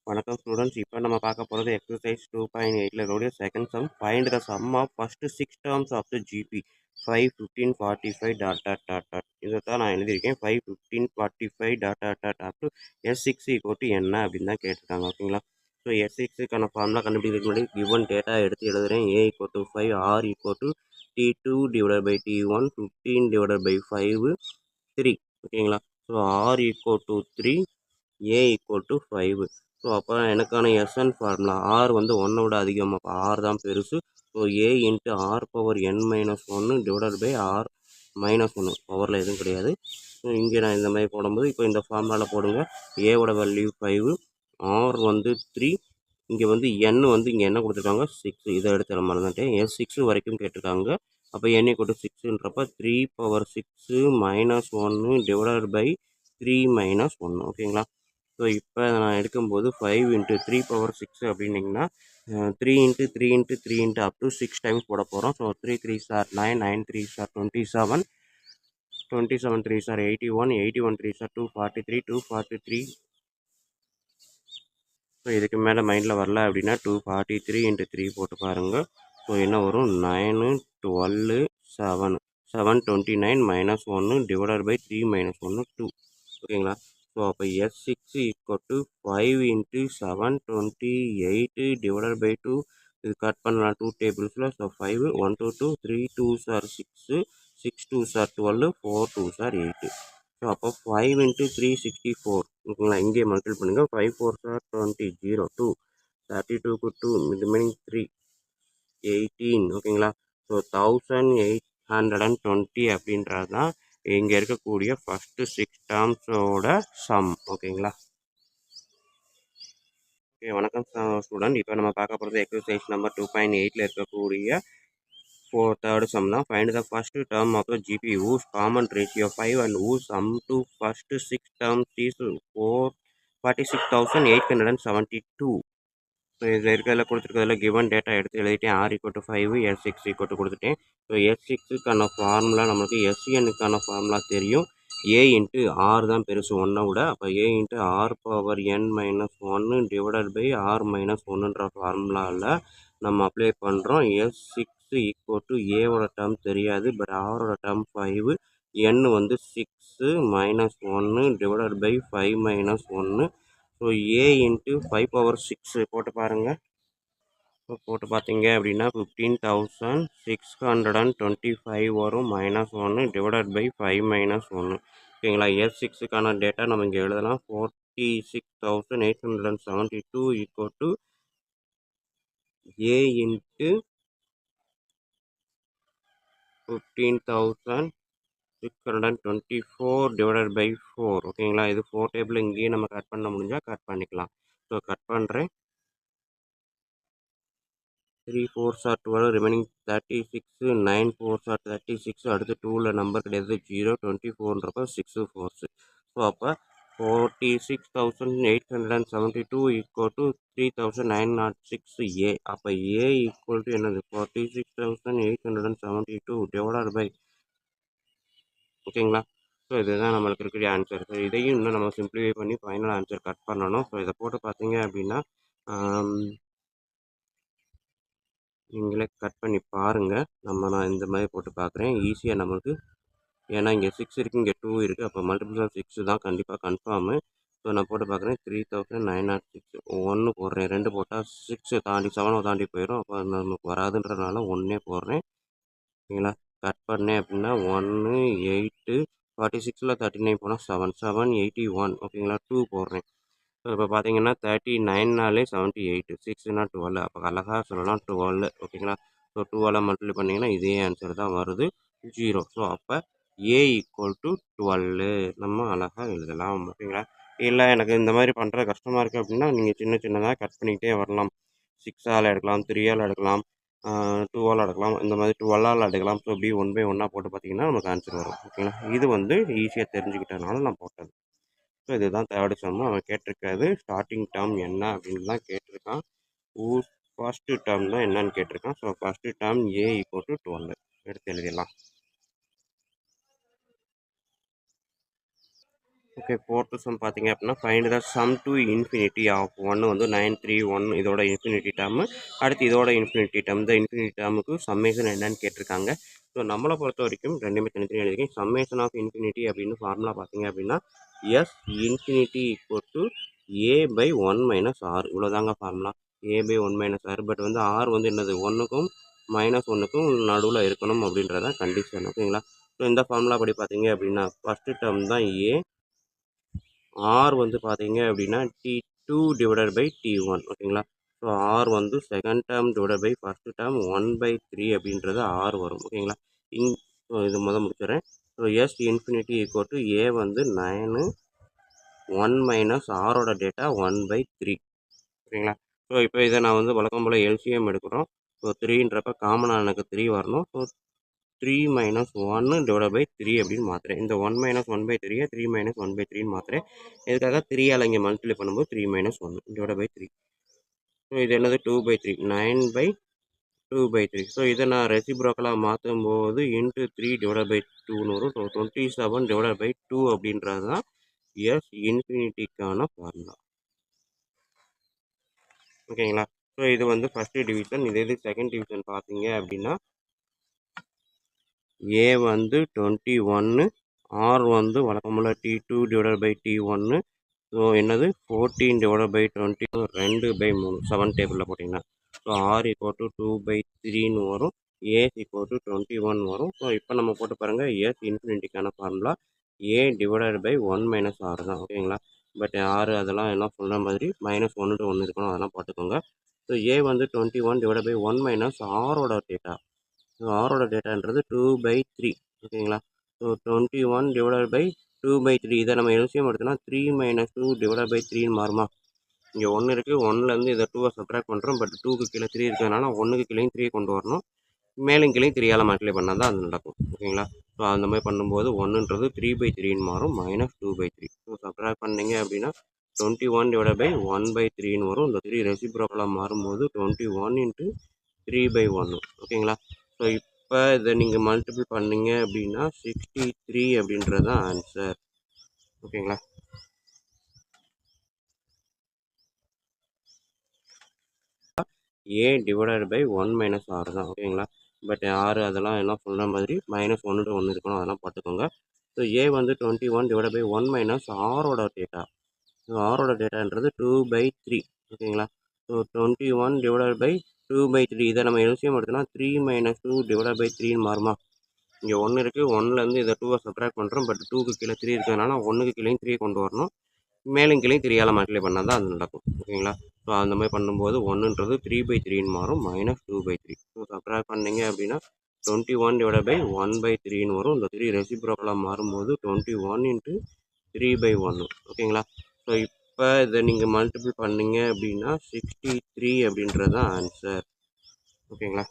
வணக்கம் ஸ்டூடெண்ட்ஸ். இப்போ நம்ம பார்க்க போகிறது எக்ஸசைஸ் 2.8ல் இருக்கக்கூடிய second sum. Find the sum of first 6 terms of the GP 5, 15, 45 dot dot dot dot. இதை தான் நான் எழுதியிருக்கேன். 5, 15, 45 dot dot dot up to S6 equal என்ன அப்படின்னு தான் கேட்டிருக்காங்க. ஓகேங்களா? ஸோ S6க்கான ஃபார்முலா கண்டுபிடிக்கிறதுக்கு முன்னாடி கிவன் டேட்டா எடுத்து எழுதுகிறேன். A equal to 5, R equal to T2 divided by T1, 15 divided by 5, 3. ஓகேங்களா? So R equal to 3, A equal to 5. So அப்போ எனக்கான எஸ்என் ஃபார்முலா ஆர் வந்து 1 விட அதிகம், அப்போ ஆர் தான் பெருசு. So A into R power n minus 1 divided by R minus 1, பவரில் எதுவும் கிடையாது. ஸோ இங்கே நான் இந்த மாதிரி போடும்போது இப்போ இந்த ஃபார்முலாவில் போடுங்க. ஏவோட வேல்யூ 5, ஆர் வந்து 3, இங்கே வந்து n வந்து இங்கே என்ன கொடுத்துருக்காங்க 6, இதை எடுத்து நான் மறந்துட்டேன். S6 வரைக்கும் கேட்டிருக்காங்க. அப்போ n = 6ன்றப்ப 3 power 6 minus 1 divided by 3 minus 1. ஓகேங்களா? ஸோ இப்போ நான் எடுக்கும்போது 5 இன்ட்டு 3 பவர் 6 அப்படின்னிங்கன்னா 3 into 3 into 3 into up to 6 times போட போகிறோம். ஸோ 3 3 சார் 9, 9 3 சார் 27, 27 3 சார் 81, 81 3 சார் 243, 243. ஸோ இதுக்கு மேலே மைண்டில் வரல அப்படின்னா 243 இன்ட்டு 3 போட்டு பாருங்கள். ஸோ என்ன வரும் 9, 12, 7, 729 மைனஸ் 1 டிவைடட் பை 3 மைனஸ் 1, 2. ஓகேங்களா? ஸோ அப்போ S6 equal to 5 into 728 divided by 2. இது கட் பண்ணலாம் 2 டேபிள்ஸில். ஸோ 5, 1 2 2, 3 2 சார் 6, 6 2 சார் 12, 4 2 சார் 8. ஸோ அப்போ 5 இன்ட்டு 3 64. ஓகேங்களா? இங்கே மல்டிபிள் பண்ணுங்கள். 5 4 சார் 20, 0 2, 32க்கு 2, ரிமைனிங் 3, 18. ஓகேங்களா? ஸோ 1820 அப்படின்றது தான் இங்கே இருக்கக்கூடிய ஃபஸ்ட்டு 6 டேர்ம்ஸோட சம். ஓகேங்களா? ஓகே, வணக்கம் ஸ்டூடெண்ட். இப்போ நம்ம பார்க்க போகிறது எக்ஸசைஸ் நம்பர் 2.8ல் இருக்கக்கூடிய தேர்ட் சம் தான். Find the first term of the GP whose common ratio 5 and whose sum to first 6 terms is 46,872. So இதில் இருக்கிறதில் கொடுத்துருக்கிறதுல கிவன் டேட்டா எடுத்து எழுதிட்டேன். R = 5, S6 = கொடுத்துட்டேன். ஸோ S6க்கான ஃபார்முலா நம்மளுக்கு SNக்கான ஃபார்முலா தெரியும். A இன்ட்டு ஆர் தான் பெருசு 1 விட. அப்போ A into R power n minus 1 divided by R minus 1ன்ற ஃபார்முலாவில் நம்ம அப்ளை பண்ணுறோம். S6 = ஏவோட டேர்ம் தெரியாது, பட் ஆரோட டேர்ம் 5, n வந்து 6 minus 1 divided by 5 minus 1. So A into 5 power 6 போட்டு பாருங்கள். ஸோ போட்டு பார்த்தீங்க அப்படின்னா 15,625 வரும். Minus 1 divided by 5 minus 1. ஓகேங்களா? S6க்கான டேட்டா நம்ம இங்கே எழுதலாம். 46,872 equal to A into 15,624 divided by 4. ஓகேங்களா? இது 4 டேபிள் இங்கேயே நம்ம கட் பண்ண முடிஞ்சால் கட் பண்ணிக்கலாம். ஸோ கட் பண்ணுறேன். 3 4s are 12, remaining 36, 9 4s are 36. அடுத்து 2ல் நம்பர் கிடையாது, 0, 24ன்றப்ப 6 4s. ஸோ அப்போ 46,872 ஈக்குவல் டு 3,906 A. அப்போ A ஈக்குவல் டு என்னது 46,872 டிவைடட் பை. ஓகேங்களா? ஸோ இதுதான் நம்மளுக்கு இருக்கக்கூடிய ஆன்சர். ஸோ இதையும் இன்னும் நம்ம சிம்பிளிஃபை பண்ணி ஃபைனல் ஆன்சர் கட் பண்ணணும். ஸோ இதை போட்டு பார்த்தீங்க அப்படின்னா நீங்களே கட் பண்ணி பாருங்கள். நான் இந்த மாதிரி போட்டு பார்க்குறேன். ஈஸியாக நம்மளுக்கு, ஏன்னா இங்கே 6 இருக்குது, இங்கே 2 இருக்குது. அப்போ மல்டிபிள் ஆஃப் 6 தான் கண்டிப்பாக கன்ஃபார்மு. ஸோ நான் போட்டு பார்க்குறேன். 3,906 1 போடுறேன். 2 போட்டால் 6 தாண்டி 7 தாண்டி போயிடும். அப்போ நமக்கு வராதுன்றதுனால 1 போடுறேன். ஓகேங்களா? கட் பண்ணேன் அப்படின்னா 1 8, 46ல் 39 போனால் 7, 7 81. ஓகேங்களா? 2 போடுறேன். ஸோ இப்போ பார்த்தீங்கன்னா 39நாலே 78, 6னா 12. அப்போ அழகாக சொல்லலாம் 12. ஓகேங்களா? ஸோ 2ஆல் மல்டிப்ளை பண்ணிங்கன்னா இதே ஆன்சர் தான் வருது, 0. ஸோ அப்போ A = 12 நம்ம அழகாக எழுதலாம். ஓகேங்களா? இல்லை எனக்கு இந்த மாதிரி பண்ணுறது கஷ்டமாக இருக்குது அப்படின்னா நீங்கள் சின்ன சின்னதாக கட் பண்ணிக்கிட்டே வரலாம். 6ஆல் எடுக்கலாம், 3ஆல் எடுக்கலாம், 2ஆல் எடுக்கலாம், இந்த மாதிரி 12ஆல் எடுக்கலாம். ஸோ இப்படி 1 பை 1 போட்டு பார்த்தீங்கன்னா நமக்கு ஆன்சர் வரும். ஓகேங்களா? இது வந்து ஈஸியாக தெரிஞ்சுக்கிட்டதுனால நான் போட்டது. ஸோ இதுதான் தேர்டு சம்மு. அவன் கேட்டிருக்காது ஸ்டார்டிங் டேர்ம் என்ன அப்படின்னு தான் கேட்டிருக்கான். ஃபஸ்ட்டு டேர்ம் தான் என்னன்னு கேட்டிருக்கான். ஸோ ஃபஸ்ட்டு டேர்ம் A = 12 எடுத்து எழுதிடலாம். ஓகே. 4th சம் பார்த்தீங்க அப்படின்னா, find the sum to infinity of 1 வந்து 931 இதோட இன்ஃபினிட்டி டேர்மு. அடுத்து இதோட இன்ஃபினிட்டி டேர்ம். இந்த இன்ஃபினிட்டி டேர்முக்கு சம்மேஷன் என்னன்னு கேட்டிருக்காங்க. ஸோ நம்மளை பொறுத்த வரைக்கும் ரெண்டுமே தனித்தனியாக எழுதிருக்கேன். சம்மேஷன் ஆஃப் இன்ஃபினிட்டி அப்படின்னு ஃபார்முலா பார்த்தீங்க அப்படின்னா, S infinity equal to A by 1 minus R. இவ்வளோதாங்க formula. A by 1 minus R. But வந்து ஆர் வந்து என்னது 1க்கும் -1க்கும் நடுவில் இருக்கணும் அப்படின்றதான் கண்டிஷன். ஓகேங்களா? ஸோ இந்த ஃபார்முலா படி பார்த்தீங்க அப்படின்னா, ஃபஸ்ட்டு டேர்ம் தான் ஏ. ஆர் வந்து பார்த்தீங்க அப்படின்னா T2 டிவைடட் பை T1. ஓகேங்களா? ஸோ ஆர் வந்து second term divided by first term 1/3 அப்படின்றது ஆர் வரும். ஓகேங்களா? ஸோ இது முடிச்சிடுறேன். So S infinity equal to A வந்து 9 1 மைனஸ் ஆரோட டேட்டா 1/3. ஓகேங்களா? ஸோ இப்போ இதை நான் வந்து வழக்கம் போல் எல்சிஎம் எடுக்கிறோம். ஸோ 3ன்றப்ப காமனாக எனக்கு 3 வரணும். ஸோ 3 minus 1 divided by 3 அப்படின்னு மாற்றுறேன். இந்த 1 minus 1/3 3 minus 1/3 மாற்றுறேன். இதுக்காக 3ஆல் இங்கே மல்டிப்ளை பண்ணும்போது 3 minus 1 divided by 3. ஸோ இது என்னது 2/3 9/2/3. ஸோ இதை நான் ரெசிப்ரோக்கலாக மாற்றும் போது இன்ட்டு 3 divided by 2ன்னு வரும். ஸோ 27 divided by 2 அப்படின்றது தான் எஸ் இன்ஃபினிட்டிக்கான ஃபார்முலா. ஓகேங்களா? ஸோ இது வந்து ஃபஸ்ட்டு டிவிஷன். இது செகண்ட் டிவிஷன் பார்த்தீங்க அப்படின்னா, ஏ வந்து 21, ஆர் வந்து வழக்கம்போல் T2 divided by T1. So என்னது 14 டிவைடட் பை 20 2/3 7 டேபிளில் போட்டிங்கன்னா. ஸோ ஆர் ஈக்குவல் டு 2/3ன்னு வரும். ஏ ஈக்குவல் டு 21 வரும். ஸோ இப்போ நம்ம போட்டு பாருங்கள், எஸ் இன்ஃபினிட்டிக்கான formula A divided by 1 minus R தான். ஓகேங்களா? பட் ஆர் அதெல்லாம் என்ன சொல்கிற மாதிரி -1 to 1 இருக்கணும், அதெல்லாம் பார்த்துக்கோங்க. ஸோ ஏ வந்து 21 டிவைடட் பை 1 மைனஸ் ஆரோட டேட்டா. ஸோ ஆரோட டேட்டான்றது 2/3. ஓகேங்களா? So 21 divided by 2/3. இதை நம்ம எல்சிஎம் எடுத்தோம்னா 3 - 2 டிவைடட் பை 3ன்னு மாறுமா? இங்கே 1 இருக்குது. 1லேருந்து இதை 2வை சப்ட்ராக்ட் பண்ணுறோம். பட் 2க்கு கீழே 3 இருக்கிறதுனால 1க்கு கீழேயும் 3 கொண்டு வரணும். மேலும் கீழேயும் 3ஆல் மல்டிப்ளை பண்ணால் தான் அது நடக்கும். ஓகேங்களா? ஸோ அந்த மாதிரி பண்ணும்போது 1ன்றது 3/3ன்னு மாறும், -2/3. ஸோ சப்ட்ராக்ட் பண்ணிங்க அப்படின்னா 21 டிவைடட் பை 1/3ன்னு வரும். இந்த 3 ரெசிப்ரோக்கலாக மாறும்போது 21 இன்ட்டு 3/1. ஓகேங்களா? ஸோ இப்போ இதை நீங்கள் மல்டிபிள் பண்ணீங்க அப்படின்னா 63 அப்படின்றது தான் ஆன்சர். ஓகேங்களா? ஏ டிவைடட் பை 1 மைனஸ் ஆர் தான். ஓகேங்களா? பட் ஆர் அதெல்லாம் எல்லாம் சொல்கிற மாதிரி -1 to 1 இருக்கணும், அதெல்லாம் பார்த்துக்கோங்க. ஸோ ஏ வந்து 21 டிவைடட் பை 1 மைனஸ் ஆரோட டேட்டா. ஸோ ஆரோட டேட்டான்றது 2/3. ஓகேங்களா? So 21 divided by 2/3. இதை நம்ம எல்சிஎம் எடுத்தோம்னா 3 - 2 டிவைடட் பை 3ன்னு மாறுமா? இங்கே 1 இருக்குது. 1லேருந்து இதை 2வை சப்ட்ராக்ட் பண்ணுறோம். பட் 2க்கு கீழே 3 இருக்கிறதுனால 1க்கு கீழேயும் 3 கொண்டு வரணும். மேலும் கீழேயும் 3ஆல் மல்டிப்ளை பண்ணால் தான் அது நடக்கும். ஓகேங்களா? ஸோ அந்த மாதிரி பண்ணும்போது 1ன்றது 3/3ன்னு மாறும், -2/3. ஸோ சப்ட்ராக்ட் பண்ணிங்க அப்படின்னா 21 டிவைடட் பை 1/3ன்னு வரும். இந்த 3 ரெசிப்ரோக்கலாக மாறும்போது 21 இன்ட்டு 3/1. ஓகேங்களா? ஸோ இப்போ இதை நீங்கள் மல்டிபிள் பண்ணிங்க அப்படின்னா 63 அப்படின்றது தான் ஆன்சர். ஓகேங்களா?